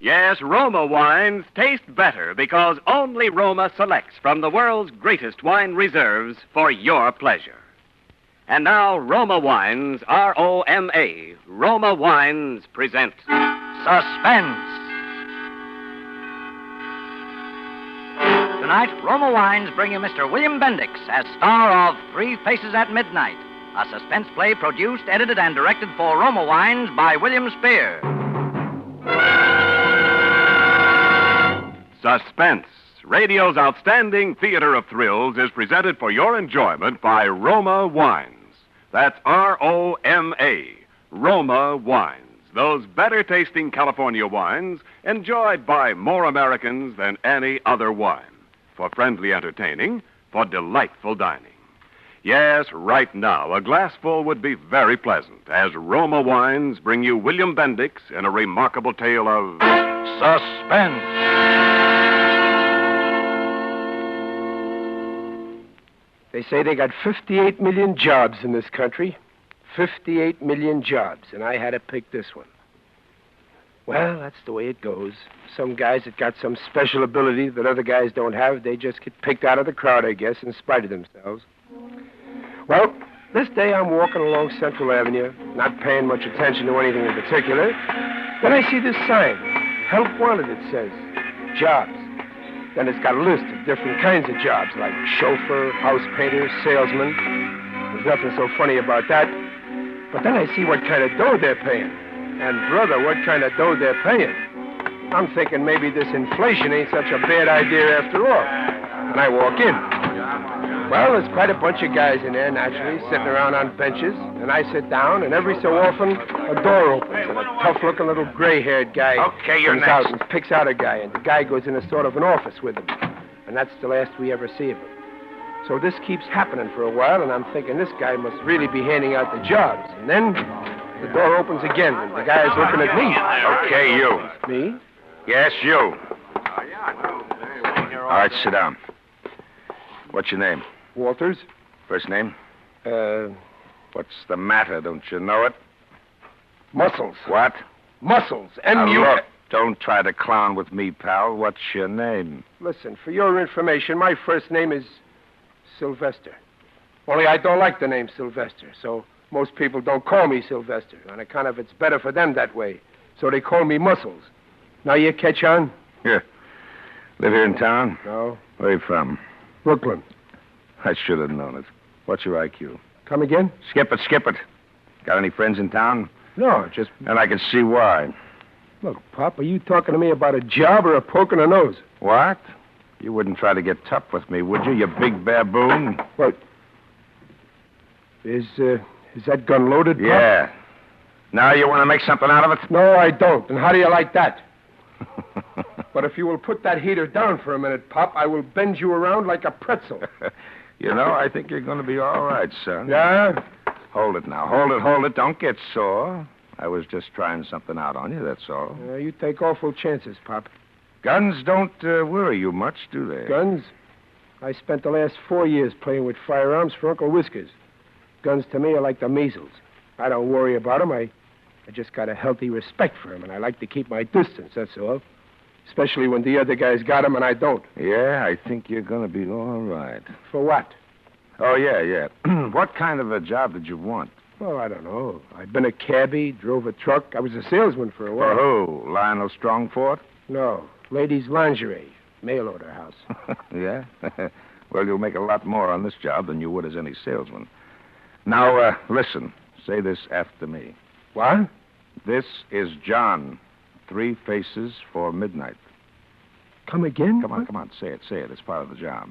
Yes, Roma wines taste better because only Roma selects from the world's greatest wine reserves for your pleasure. And now, Roma Wines, R-O-M-A, Roma Wines present Suspense. Tonight, Roma Wines bring you Mr. William Bendix as star of Three Faces at Midnight, a suspense play produced, edited, and directed for Roma Wines by William Spear. Suspense, radio's outstanding theater of thrills, is presented for your enjoyment by Roma Wines. That's R-O-M-A, Roma Wines. Those better-tasting California wines enjoyed by more Americans than any other wine. For friendly entertaining, for delightful dining. Yes, right now, a glassful would be very pleasant as Roma Wines bring you William Bendix in a remarkable tale of suspense. They say they got 58 million jobs in this country. 58 million jobs, and I had to pick this one. Well, that's the way it goes. Some guys that got some special ability that other guys don't have, they just get picked out of the crowd, I guess, in spite of themselves. Well, this day I'm walking along Central Avenue, not paying much attention to anything in particular. Then I see this sign, Help Wanted, it says, jobs. Then it's got a list of different kinds of jobs, like chauffeur, house painter, salesman. There's nothing so funny about that. But then I see what kind of dough they're paying. And, brother, what kind of dough they're paying. I'm thinking maybe this inflation ain't such a bad idea after all. And I walk in. Well, there's quite a bunch of guys in there, naturally, sitting around on benches. And I sit down, and every so often, a door opens, and a tough-looking little gray-haired guy comes out and picks out a guy, and the guy goes in a sort of an office with him. And that's the last we ever see of him. So this keeps happening for a while, and I'm thinking this guy must really be handing out the jobs. And then the door opens again, and the guy is looking at me. Okay, you. Me? Yes, you. All right, sit down. What's your name? Walters. First name? What's the matter? Don't you know it? Muscles. What? Muscles. Now, M-U... look, don't try to clown with me, pal. What's your name? Listen, for your information, my first name is Sylvester. Only I don't like the name Sylvester, so most people don't call me Sylvester. On account of it's better for them that way. So they call me Muscles. Now you catch on? Yeah. Live here in town? No. Where are you from? Brooklyn. I should have known it. What's your IQ? Come again? Skip it. Got any friends in town? No, just... And I can see why. Look, Pop, are you talking to me about a job or a poke in the nose? What? You wouldn't try to get tough with me, would you, you big baboon? What? Is that gun loaded, Pop? Yeah. Now you want to make something out of it? No, I don't. And how do you like that? But if you will put that heater down for a minute, Pop, I will bend you around like a pretzel. You know, I think you're going to be all right, son. Yeah? Hold it now. Hold it. Don't get sore. I was just trying something out on you, that's all. You take awful chances, Pop. Guns don't worry you much, do they? Guns? I spent the last 4 years playing with firearms for Uncle Whiskers. Guns to me are like the measles. I don't worry about them. I just got a healthy respect for them, and I like to keep my distance, that's all. Especially when the other guys got them and I don't. Yeah, I think you're going to be all right. For what? Oh, yeah. What kind of a job did you want? Well, I don't know. I've been a cabbie, drove a truck. I was a salesman for a while. For who? Lionel Strongfort? No. Ladies' lingerie. Mail order house. Yeah? Well, you'll make a lot more on this job than you would as any salesman. Now, listen. Say this after me. What? This is John. 3 Faces for Midnight. Come again? Come on. Say it. It's part of the job.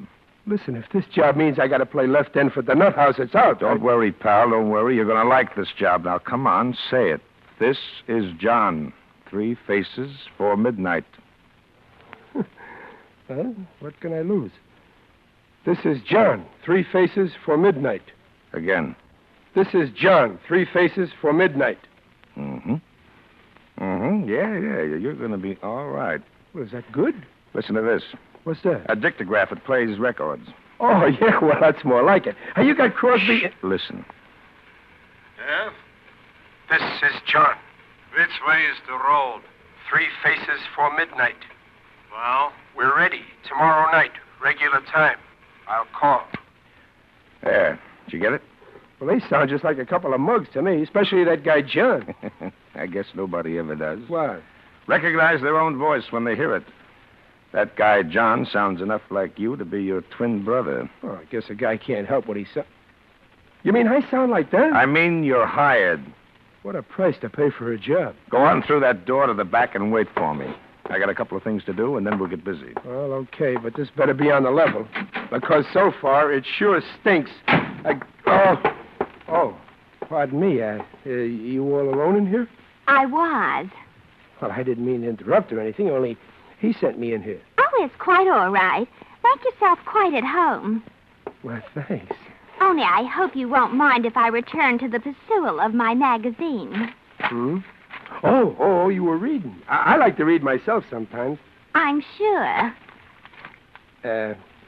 Listen, if this job means I got to play left end for the nut house, it's out. Don't worry, pal. Don't worry. You're going to like this job. Now, come on. Say it. This is John. 3 Faces for Midnight. Well, what can I lose? This is John. 3 Faces for Midnight. Again. This is John. 3 Faces for Midnight. Yeah. You're going to be all right. Well, is that good? Listen to this. What's that? A dictograph. It plays records. Oh, yeah, well, that's more like it. Hey, you got Crosby... Shh, listen. Yeah? This is John. Which way is the road? 3 faces for midnight. Well? We're ready. Tomorrow night, regular time. I'll call. There. Did you get it? Well, they sound just like a couple of mugs to me, especially that guy John. I guess nobody ever does. What? Recognize their own voice when they hear it. That guy John sounds enough like you to be your twin brother. Oh, I guess a guy can't help what he sounds. You mean I sound like that? I mean you're hired. What a price to pay for a job. Go on through that door to the back and wait for me. I got a couple of things to do, and then we'll get busy. Well, okay, but this better be on the level. Because so far, it sure stinks. Oh, pardon me. You all alone in here? I was. Well, I didn't mean to interrupt or anything, only he sent me in here. Oh, it's quite all right. Make yourself quite at home. Well, thanks. Only I hope you won't mind if I return to the pursuit of my magazine. Hmm? Oh, you were reading. I like to read myself sometimes. I'm sure.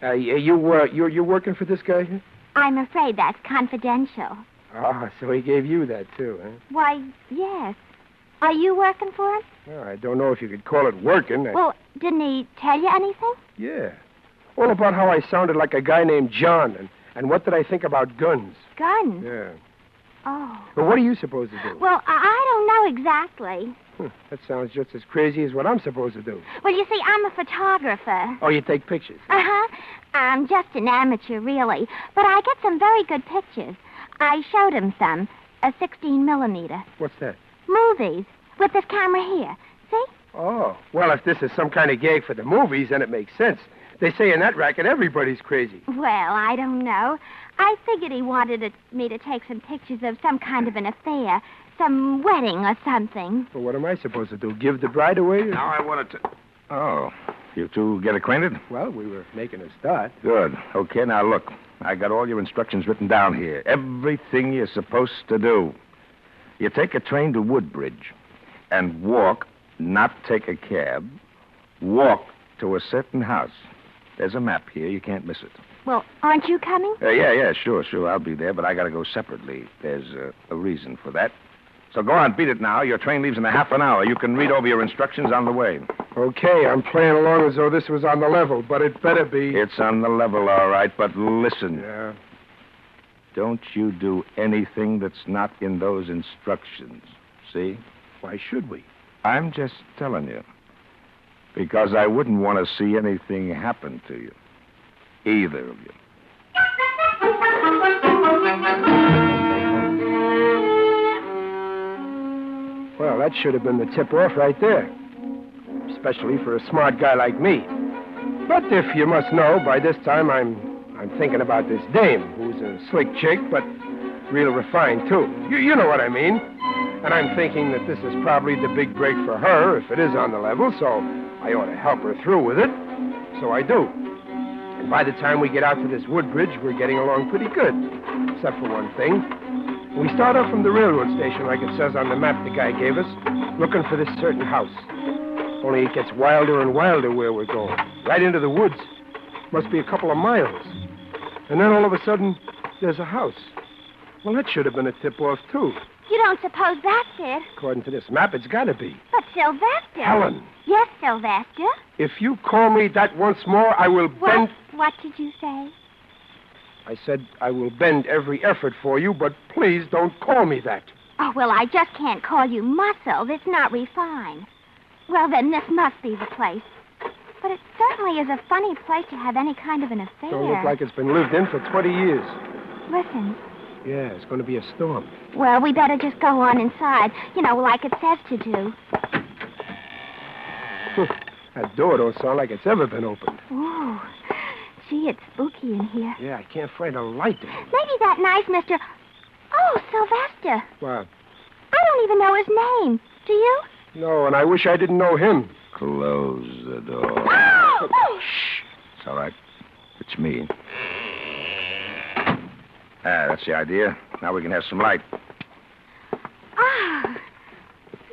You're working for this guy here? I'm afraid that's confidential. Ah, so he gave you that, too, huh? Why, yes. Are you working for him? Well, I don't know if you could call it working. Well, didn't he tell you anything? Yeah. All about how I sounded like a guy named John, and what did I think about guns. Guns? Yeah. Oh. But what are you supposed to do? Well, I don't know exactly. That sounds just as crazy as what I'm supposed to do. Well, you see, I'm a photographer. Oh, you take pictures? Uh-huh. I'm just an amateur, really. But I get some very good pictures. I showed him some. A 16 millimeter. What's that? Movies. With this camera here. See? Oh. Well, if this is some kind of gag for the movies, then it makes sense. They say in that racket everybody's crazy. Well, I don't know. I figured he wanted me to take some pictures of some kind of an affair. Some wedding or something. Well, what am I supposed to do? Give the bride away? Now I wanted to... Oh, you two get acquainted? Well, we were making a start. Good. Okay, now look. I got all your instructions written down here. Everything you're supposed to do. You take a train to Woodbridge and walk, not take a cab. Walk to a certain house. There's a map here. You can't miss it. Well, aren't you coming? Yeah, sure. I'll be there, but I got to go separately. There's a reason for that. So go on, beat it now. Your train leaves in a half an hour. You can read over your instructions on the way. Okay, I'm playing along as though this was on the level, but it better be. It's on the level, all right, but listen. Yeah? Don't you do anything that's not in those instructions. See? Why should we? I'm just telling you. Because I wouldn't want to see anything happen to you. Either of you. Well, that should have been the tip-off right there. Especially for a smart guy like me. But if you must know, by this time I'm thinking about this dame, who's a slick chick, but real refined, too. You know what I mean. And I'm thinking that this is probably the big break for her, if it is on the level, so I ought to help her through with it. So I do. And by the time we get out to this Woodbridge, we're getting along pretty good. Except for one thing. We start off from the railroad station, like it says on the map the guy gave us, looking for this certain house. Only it gets wilder and wilder where we're going. Right into the woods. Must be a couple of miles. And then all of a sudden, there's a house. Well, that should have been a tip-off, too. You don't suppose that's it? According to this map, it's got to be. But Sylvester... Helen. Yes, Sylvester? If you call me that once more, I will bend... What did you say? I said I will bend every effort for you, but please don't call me that. Oh, well, I just can't call you muscle. It's not refined. Well, then, this must be the place. But it certainly is a funny place to have any kind of an affair. Don't look like it's been lived in for 20 years. Listen. Yeah, it's going to be a storm. Well, we better just go on inside. You know, like it says to do. That door don't sound like it's ever been opened. Ooh. Gee, it's spooky in here. Yeah, I can't find a light in it. Maybe that nice Mr... Oh, Sylvester. What? I don't even know his name. Do you? No, and I wish I didn't know him. Close the door. Oh! Shh. It's all right. It's me. That's the idea. Now we can have some light. Ah.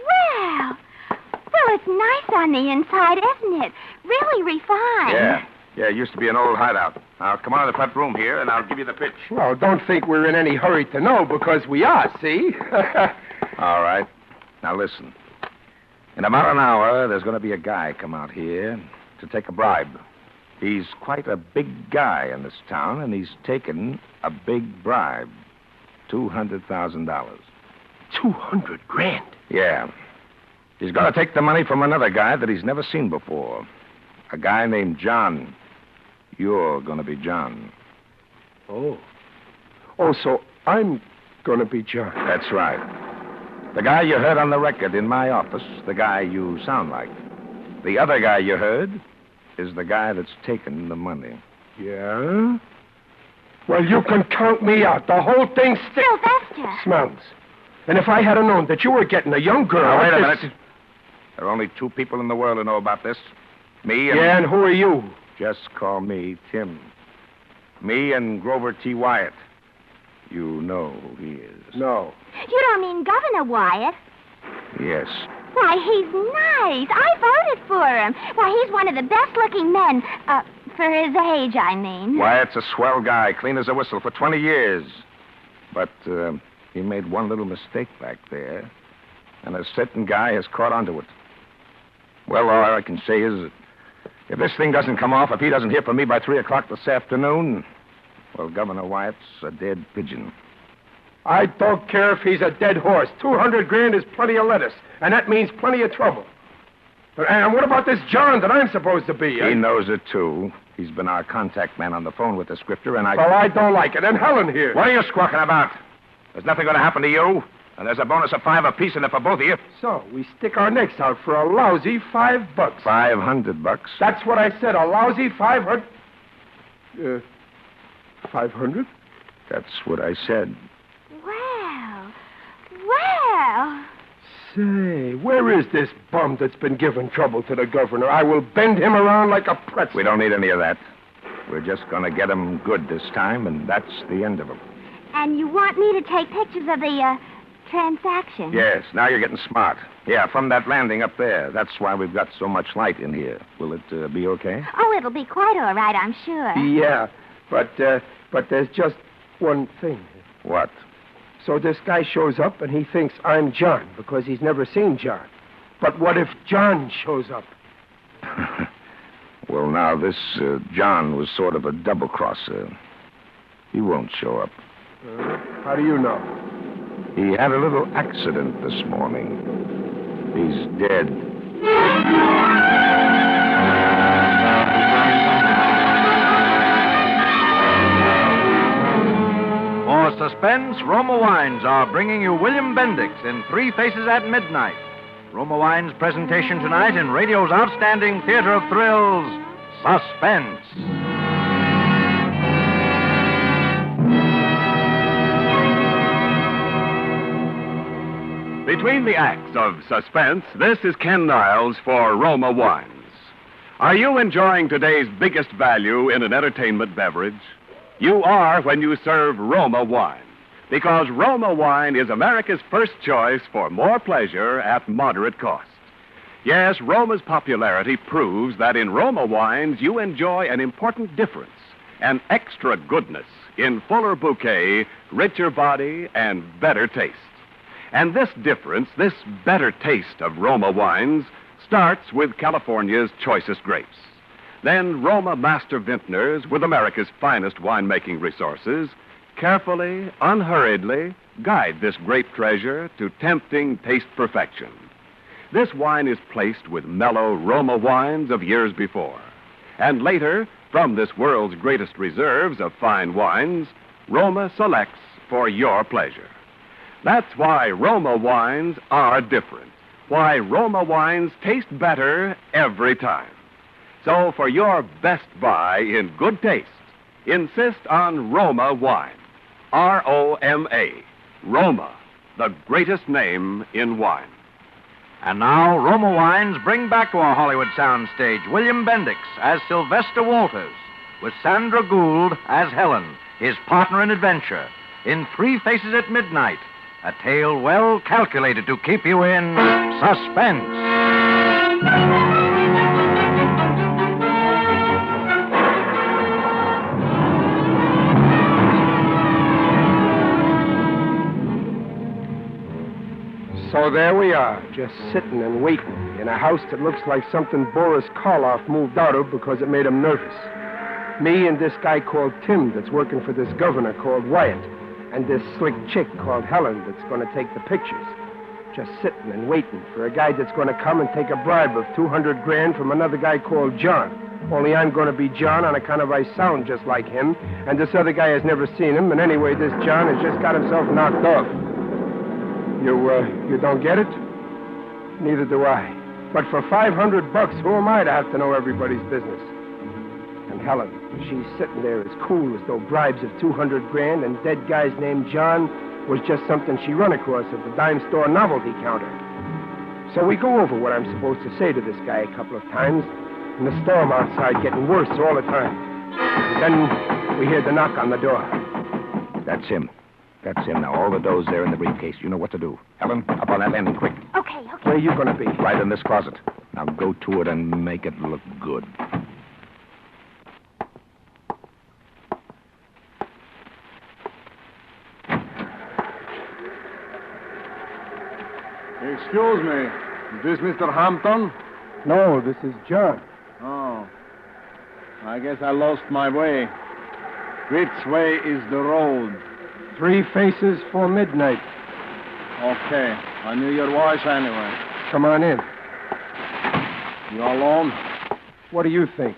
Well, it's nice on the inside, isn't it? Really refined. Yeah, it used to be an old hideout. Now, come on to the front room here, and I'll give you the pitch. Well, don't think we're in any hurry to know, because we are, see? All right. Now, listen. In about an hour, there's going to be a guy come out here to take a bribe. He's quite a big guy in this town, and he's taken a big bribe. $200,000. 200 grand. Yeah. He's going to take the money from another guy that he's never seen before. A guy named John. You're going to be John. Oh. Oh, so I'm going to be John. That's right. The guy you heard on the record in my office, the guy you sound like. The other guy you heard is the guy that's taken the money. Yeah? Well, you can count me out. The whole thing sticks. Sylvester. Smells. And if I had known that you were getting a young girl... Now, wait a this- minute. There are only two people in the world who know about this. Me and... Yeah, and who are you? Just call me Tim. Me and Grover T. Wyatt. You know who he is. No. You don't mean Governor Wyatt? Yes. Why, he's nice. I voted for him. Why, he's one of the best-looking men. For his age, I mean. Wyatt's a swell guy, clean as a whistle for 20 years. But he made one little mistake back there, and a certain guy has caught onto it. Well, all I can say is that if this thing doesn't come off, if he doesn't hear from me by 3 o'clock this afternoon, well, Governor Wyatt's a dead pigeon. I don't care if he's a dead horse. 200 grand is plenty of lettuce, and that means plenty of trouble. And what about this John that I'm supposed to be? He knows it, too. He's been our contact man on the phone with the scripter, and Well, I don't like it. And Helen here. What are you squawking about? There's nothing going to happen to you, and there's a bonus of $5 apiece in it for both of you. So, we stick our necks out for a lousy $5. $500. That's what I said, a lousy 500... 500? That's what I said. Well. Say, where is this bum that's been giving trouble to the governor? I will bend him around like a pretzel. We don't need any of that. We're just going to get him good this time, and that's the end of him. And you want me to take pictures of the, transaction? Yes, now you're getting smart. Yeah, from that landing up there. That's why we've got so much light in here. Will it be okay? Oh, it'll be quite all right, I'm sure. Yeah, but there's just one thing. What? So this guy shows up and he thinks I'm John because he's never seen John. But what if John shows up? Well, now, this John was sort of a double-crosser. He won't show up. How do you know? He had a little accident this morning. He's dead. For Suspense, Roma Wines are bringing you William Bendix in Three Faces at Midnight. Roma Wines' presentation tonight in radio's outstanding theater of thrills, Suspense. Between the acts of Suspense, this is Ken Niles for Roma Wines. Are you enjoying today's biggest value in an entertainment beverage? You are when you serve Roma Wine, because Roma Wine is America's first choice for more pleasure at moderate cost. Yes, Roma's popularity proves that in Roma Wines you enjoy an important difference, an extra goodness in fuller bouquet, richer body, and better taste. And this difference, this better taste of Roma wines, starts with California's choicest grapes. Then Roma master vintners, with America's finest winemaking resources, carefully, unhurriedly guide this grape treasure to tempting taste perfection. This wine is placed with mellow Roma wines of years before. And later, from this world's greatest reserves of fine wines, Roma selects for your pleasure. That's why Roma wines are different. Why Roma wines taste better every time. So for your best buy in good taste, insist on Roma wine. R-O-M-A. Roma, the greatest name in wine. And now, Roma Wines bring back to our Hollywood soundstage William Bendix as Sylvester Walters, with Sandra Gould as Helen, his partner in adventure, in Three Faces at Midnight, a tale well calculated to keep you in suspense. So there we are, just sitting and waiting in a house that looks like something Boris Karloff moved out of because it made him nervous. Me and this guy called Tim that's working for this governor called Wyatt, and this slick chick called Helen that's going to take the pictures. Just sitting and waiting for a guy that's going to come and take a bribe of $200,000 from another guy called John. Only I'm going to be John on account of I sound just like him, and this other guy has never seen him, and anyway, this John has just got himself knocked off. You don't get it? Neither do I. But for $500, who am I to have to know everybody's business? And Helen, she's sitting there as cool as though bribes of $200,000 and dead guys named John was just something she run across at the dime store novelty counter. So we go over what I'm supposed to say to this guy a couple of times, and the storm outside getting worse all the time. And then we hear the knock on the door. That's him. That's him. Now, all the dough's there in the briefcase. You know what to do. Helen, up on that landing, quick. Okay. Where are you going to be? Right in this closet. Now, go to it and make it look good. Excuse me. Is this Mr. Hampton? No, this is John. Oh. I guess I lost my way. Which way is the road? 3 faces for midnight. Okay. I knew your voice anyway. Come on in. You alone? What do you think?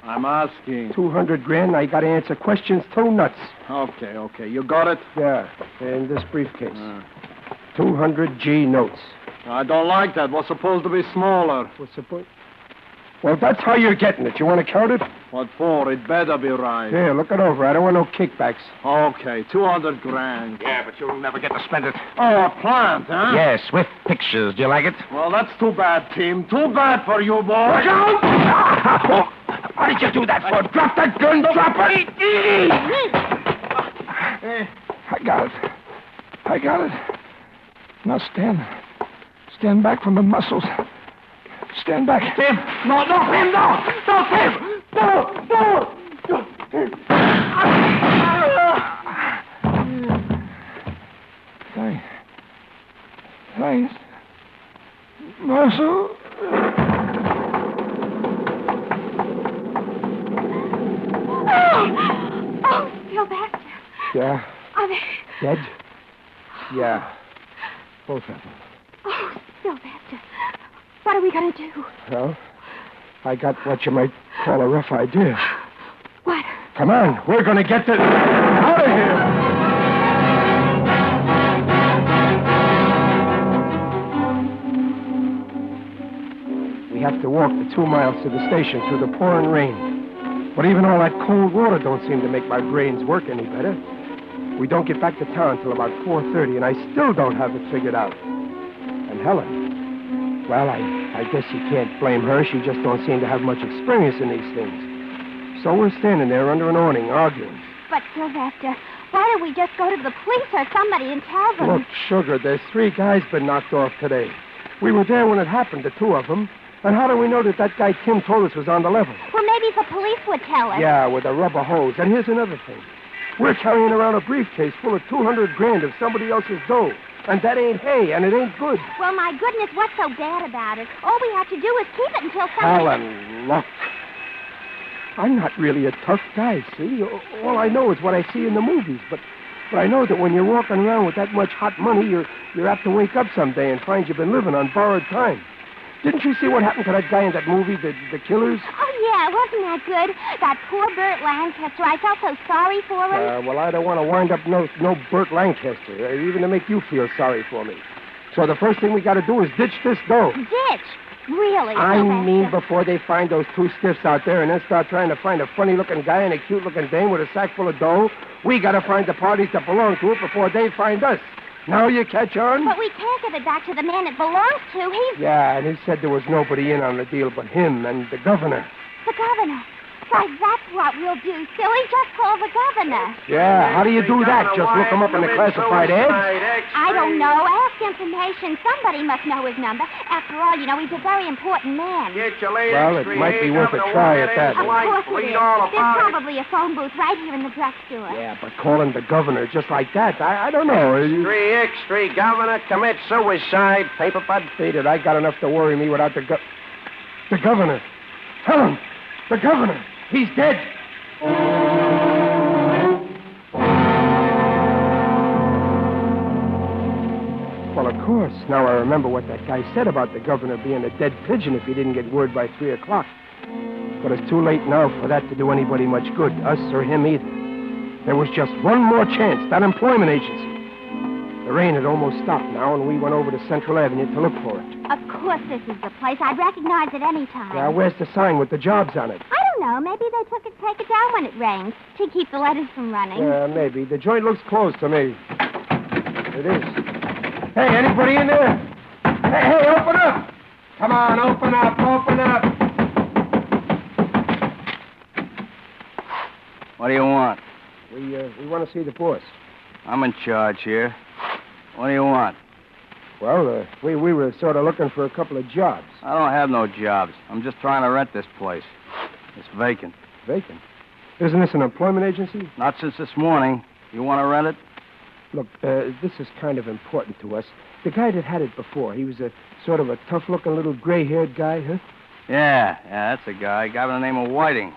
I'm asking. $200,000, I got to answer questions too nuts. Okay. You got it? Yeah, in this briefcase. 200 G notes. I don't like that. What's supposed to be smaller? What's the point? Well, that's how you're getting it. You want to count it? What for? It better be right. Here, look it over. I don't want no kickbacks. Okay, $200,000. Yeah, but you'll never get to spend it. Oh, a plant, huh? Yes, with pictures. Do you like it? Well, that's too bad, Tim. Too bad for you, boy. Look out! What did you do that for? Drop that gun! Drop it! I got it. Now stand back from the muscles. Stand back. Tim! No, Tim, no! No, Tim! No! Thanks. Muscle. Oh, Sylvester. Yeah. Are they... Dead? Yeah. Both of them. Oh, Sylvester. What are we going to do? Well, I got what you might call a rough idea. What? Come on. We're going to get this out of here. We have to walk the 2 miles to the station through the pouring rain. But even all that cold water don't seem to make my brains work any better. We don't get back to town till about 4:30, and I still don't have it figured out. And Helen, well, I guess you can't blame her. She just don't seem to have much experience in these things. So we're standing there under an awning, arguing. But, Sylvester, why don't we just go to the police or somebody and tell them? Look, Sugar, there's 3 guys been knocked off today. We were there when it happened, the 2 of them. And how do we know that guy Tim told us was on the level? Well, maybe the police would tell us. Yeah, with a rubber hose. And here's another thing. We're carrying around a briefcase full of $200,000 of somebody else's dough. And that ain't hay, and it ain't good. Well, my goodness, what's so bad about it? All we have to do is keep it until somebody... Helen, look. I'm not really a tough guy, see? All I know is what I see in the movies. But I know that when you're walking around with that much hot money, you're apt to wake up someday and find you've been living on borrowed time. Didn't you see what happened to that guy in that movie, The Killers? Oh, yeah, wasn't that good? That poor Burt Lancaster. I felt so sorry for him. Well, I don't want to wind up no Burt Lancaster, even to make you feel sorry for me. So the first thing we got to do is ditch this dough. Ditch? Really? I Sylvester? mean before they find those 2 stiffs out there and then start trying to find a funny-looking guy and a cute-looking dame with a sack full of dough, we got to find the parties that belong to it before they find us. Now you catch on? But we can't give it back to the man it belongs to. He's... Yeah, and he said there was nobody in on the deal but him and the governor. The governor. Why, that's what we'll do, silly. Just call the governor. Yeah, how do you do that? Just look him up in the classified ads? I don't know. Ask information. Somebody must know his number. After all, he's a very important man. Well, it might be worth a try at that. Of course it is. There's probably a phone booth right here in the drugstore. Yeah, but calling the governor just like that, I don't know. Extra, governor, commit suicide, paper bud. Beat it. I got enough to worry me without the governor. Tell him. The governor. He's dead. Well, of course. Now I remember what that guy said about the governor being a dead pigeon if he didn't get word by 3 o'clock. But it's too late now for that to do anybody much good, us or him either. There was just one more chance, that employment agency. The rain had almost stopped now, and we went over to Central Avenue to look for it. Of course this is the place. I'd recognize it any time. Yeah, where's the sign with the jobs on it? I don't know. Maybe they take it down when it rains to keep the letters from running. Yeah, maybe. The joint looks closed to me. It is. Hey, anybody in there? Hey, open up! Come on, open up, open up! What do you want? We want to see the boss. I'm in charge here. What do you want? Well, we were sort of looking for a couple of jobs. I don't have no jobs. I'm just trying to rent this place. It's vacant. Vacant? Isn't this an employment agency? Not since this morning. You want to rent it? Look, this is kind of important to us. The guy that had it before, he was a sort of a tough-looking little gray-haired guy, huh? Yeah, that's a guy. A guy by the name of Whiting.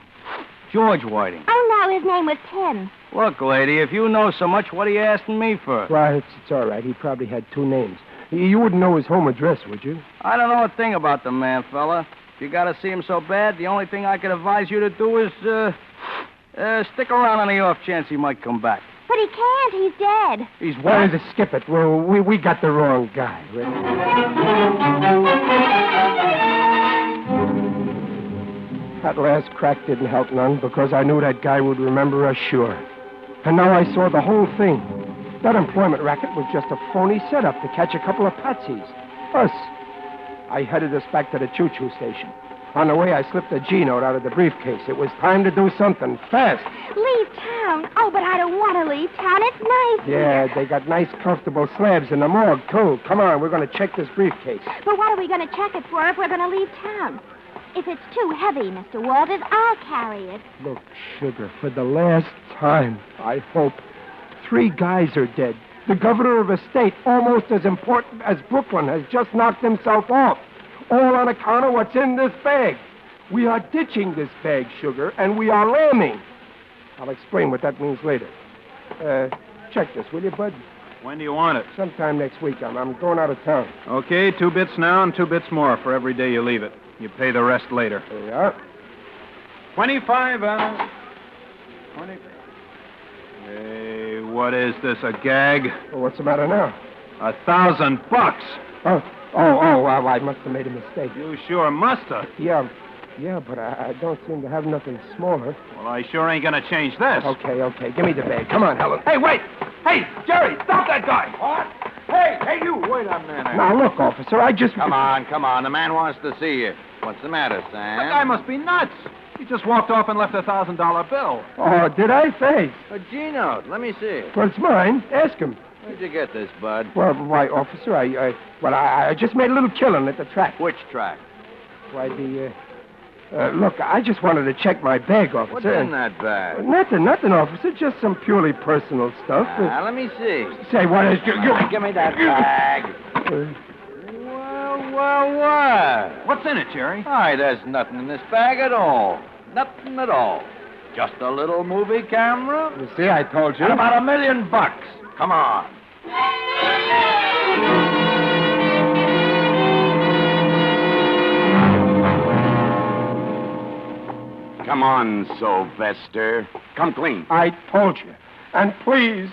George Whiting. Oh, no, his name was Tim. Look, lady, if you know so much, what are you asking me for? Well, it's all right. He probably had 2 names. You wouldn't know his home address, would you? I don't know a thing about the man, fella. If you got to see him so bad, the only thing I could advise you to do is, stick around on the off chance he might come back. But he can't. He's dead. He's what? To skip it. Well, we got the wrong guy. That last crack didn't help none because I knew that guy would remember us sure. And now I saw the whole thing. That employment racket was just a phony setup to catch a couple of patsies. Us. I headed us back to the choo-choo station. On the way, I slipped a G-note out of the briefcase. It was time to do something fast. Leave town? Oh, but I don't want to leave town. It's nice Yeah, here. they got nice, comfortable slabs in the morgue, too. Come on, we're going to check this briefcase. But what are we going to check it for if we're going to leave town? If it's too heavy, Mr. Walters, I'll carry it. Look, Sugar, for the last time, I hope. 3 guys are dead. The governor of a state, almost as important as Brooklyn, has just knocked himself off. All on account of what's in this bag. We are ditching this bag, Sugar, and we are lambing. I'll explain what that means later. Check this, will you, Bud? When do you want it? Sometime next week. I'm going out of town. Okay, 2 bits now and 2 bits more for every day you leave it. You pay the rest later. There you are. 25, 20. Hey, what is this, a gag? Well, what's the matter now? $1,000. I must have made a mistake. You sure must have. Yeah, but I don't seem to have nothing smaller. Well, I sure ain't gonna change this. Okay. Give me the bag. Come on, Helen. Hey, wait! Hey, Jerry, stop that guy! What? Hey, you! Wait a minute. Now, look, officer, I just... Come on. The man wants to see you. What's the matter, Sam? That guy must be nuts. He just walked off and left a $1,000 bill. Oh, did I say? A G-note. Let me see it. Well, it's mine. Ask him. Where'd you get this, bud? Well, why, officer, I just made a little killing at the track. Which track? Why, look, I just wanted to check my bag, officer. What's in that bag? Nothing, officer. Just some purely personal stuff. Let me see. Say, what is... Give me that bag. Well, what? What's in it, Jerry? Why, there's nothing in this bag at all. Nothing at all. Just a little movie camera. You see, I told you. And about $1 million. Come on. Come on, Sylvester. Come clean. I told you. And please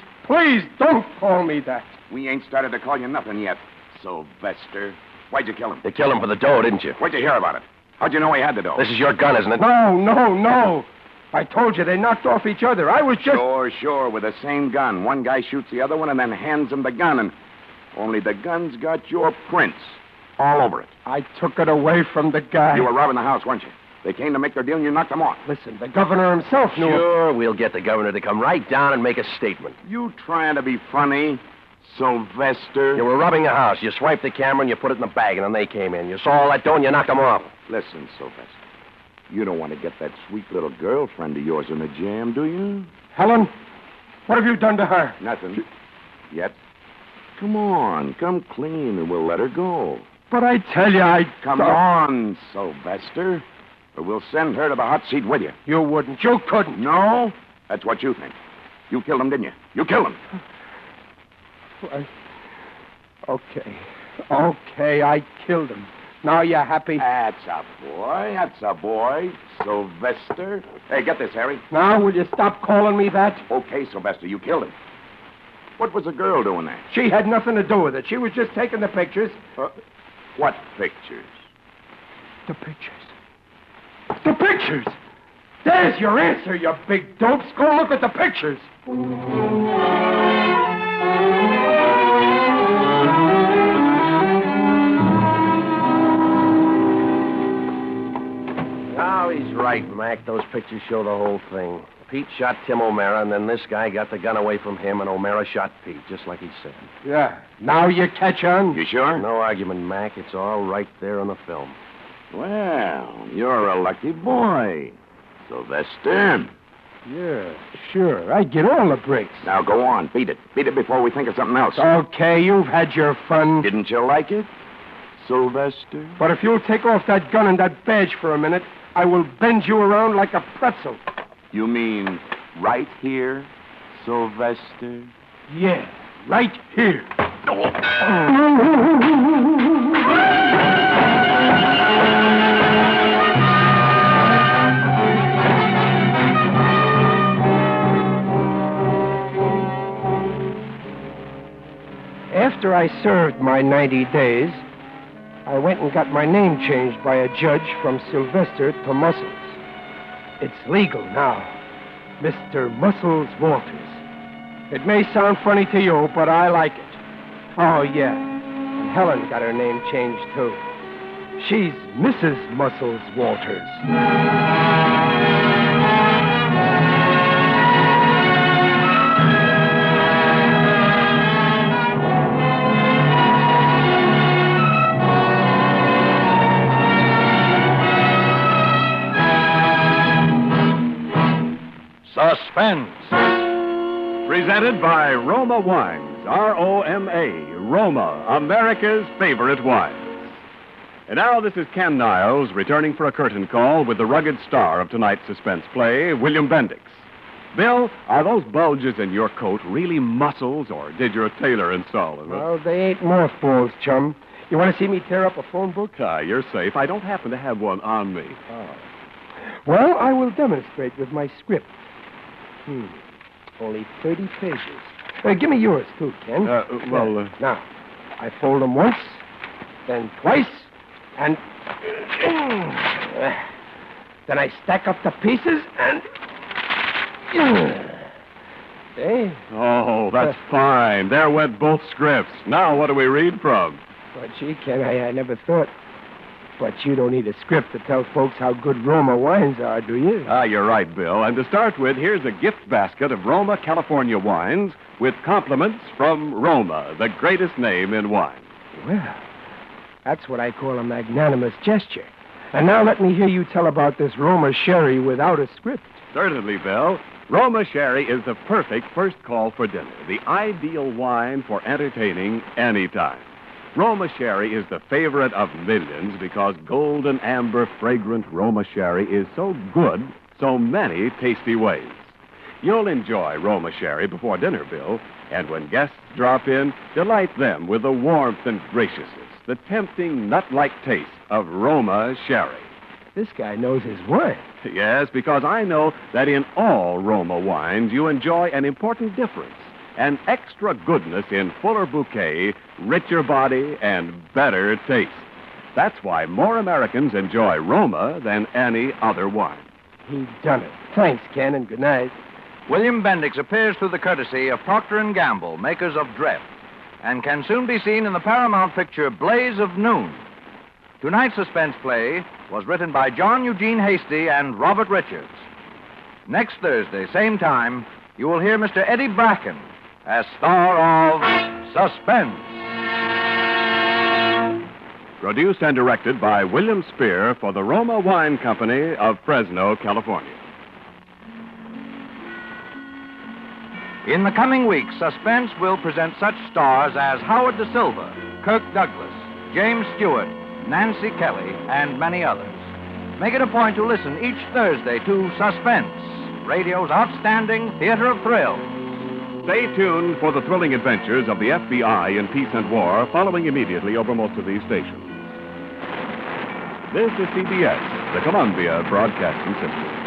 don't call me that. We ain't started to call you nothing yet, Sylvester. Why'd you kill him? You killed him for the dough, didn't you? Where'd you hear about it? How'd you know he had the dough? This is your gun, isn't it? No. I told you they knocked off each other. I was just... Sure, with the same gun. One guy shoots the other one and then hands him the gun, and only the gun's got your prints all over it. I took it away from the guy. You were robbing the house, weren't you? They came to make their deal and you knocked them off. Listen, the governor himself knew. Sure, we'll get the governor to come right down and make a statement. You trying to be funny, Sylvester? You were robbing a house. You swiped the camera and you put it in the bag, and then they came in. You saw all that dough and you knocked them off. Listen, Sylvester. You don't want to get that sweet little girlfriend of yours in a jam, do you? Helen, what have you done to her? Nothing. Yet. Come on, come clean and we'll let her go. But I tell you, Come on, Sylvester, or we'll send her to the hot seat with you. You wouldn't. You couldn't. No? That's what you think. You killed him, didn't you? You killed him. Okay, I killed him. Now you're happy? That's a boy. Sylvester. Hey, get this, Harry. Now will you stop calling me that? Okay, Sylvester, you killed him. What was the girl doing there? She had nothing to do with it. She was just taking the pictures. What pictures? The pictures! There's your answer, you big dopes. Go look at the pictures. Oh, he's right, Mac. Those pictures show the whole thing. Pete shot Tim O'Mara, and then this guy got the gun away from him, and O'Mara shot Pete, just like he said. Yeah. Now you catch on? You sure? No argument, Mac. It's all right there on the film. Well, you're a lucky boy, Sylvester. Yeah, sure. I get all the bricks. Now go on, beat it. Beat it before we think of something else. Okay, you've had your fun. Didn't you like it, Sylvester? But if you'll take off that gun and that badge for a minute, I will bend you around like a pretzel. You mean right here, Sylvester? Yeah, right here. After I served my 90 days, I went and got my name changed by a judge from Sylvester to Muscles. It's legal now. Mr. Muscles Walters. It may sound funny to you, but I like it. Oh, yeah. And Helen got her name changed, too. She's Mrs. Muscles Walters. Suspense. Presented by Roma Wines, R-O-M-A, Roma, America's favorite wines. And now this is Ken Niles returning for a curtain call with the rugged star of tonight's suspense play, William Bendix. Bill, are those bulges in your coat really muscles, or did your tailor install them? Well, they ain't mothballs, chum. You want to see me tear up a phone book? You're safe. I don't happen to have one on me. Oh. Well, I will demonstrate with my script. Only 30 pages. Give me yours, too, Ken. Now, I fold them once, then twice, and... then I stack up the pieces, and... Hey? Oh, that's fine. There went both scripts. Now what do we read from? Well, gee, Ken, I never thought. But you don't need a script to tell folks how good Roma wines are, do you? You're right, Bill. And to start with, here's a gift basket of Roma, California wines with compliments from Roma, the greatest name in wine. Well, that's what I call a magnanimous gesture. And now let me hear you tell about this Roma sherry without a script. Certainly, Bill. Roma sherry is the perfect first call for dinner, the ideal wine for entertaining any time. Roma sherry is the favorite of millions because golden amber fragrant Roma sherry is so good, so many tasty ways. You'll enjoy Roma sherry before dinner, Bill, and when guests drop in, delight them with the warmth and graciousness, the tempting nut-like taste of Roma sherry. This guy knows his wine. Yes, because I know that in all Roma wines you enjoy an important difference. An extra goodness in fuller bouquet, richer body, and better taste. That's why more Americans enjoy Roma than any other wine. He done it. Thanks, Ken, and good night. William Bendix appears through the courtesy of Procter & Gamble, makers of Dreft, and can soon be seen in the Paramount picture Blaze of Noon. Tonight's suspense play, was written by John Eugene Hasty and Robert Richards. Next Thursday, same time, you will hear Mr. Eddie Bracken as star of Suspense. Produced and directed by William Spear for the Roma Wine Company of Fresno, California. In the coming weeks, Suspense will present such stars as Howard Da Silva, Kirk Douglas, James Stewart, Nancy Kelly, and many others. Make it a point to listen each Thursday to Suspense, radio's outstanding theater of thrills. Stay tuned for the thrilling adventures of the FBI in peace and war, following immediately over most of these stations. This is CBS, the Columbia Broadcasting System.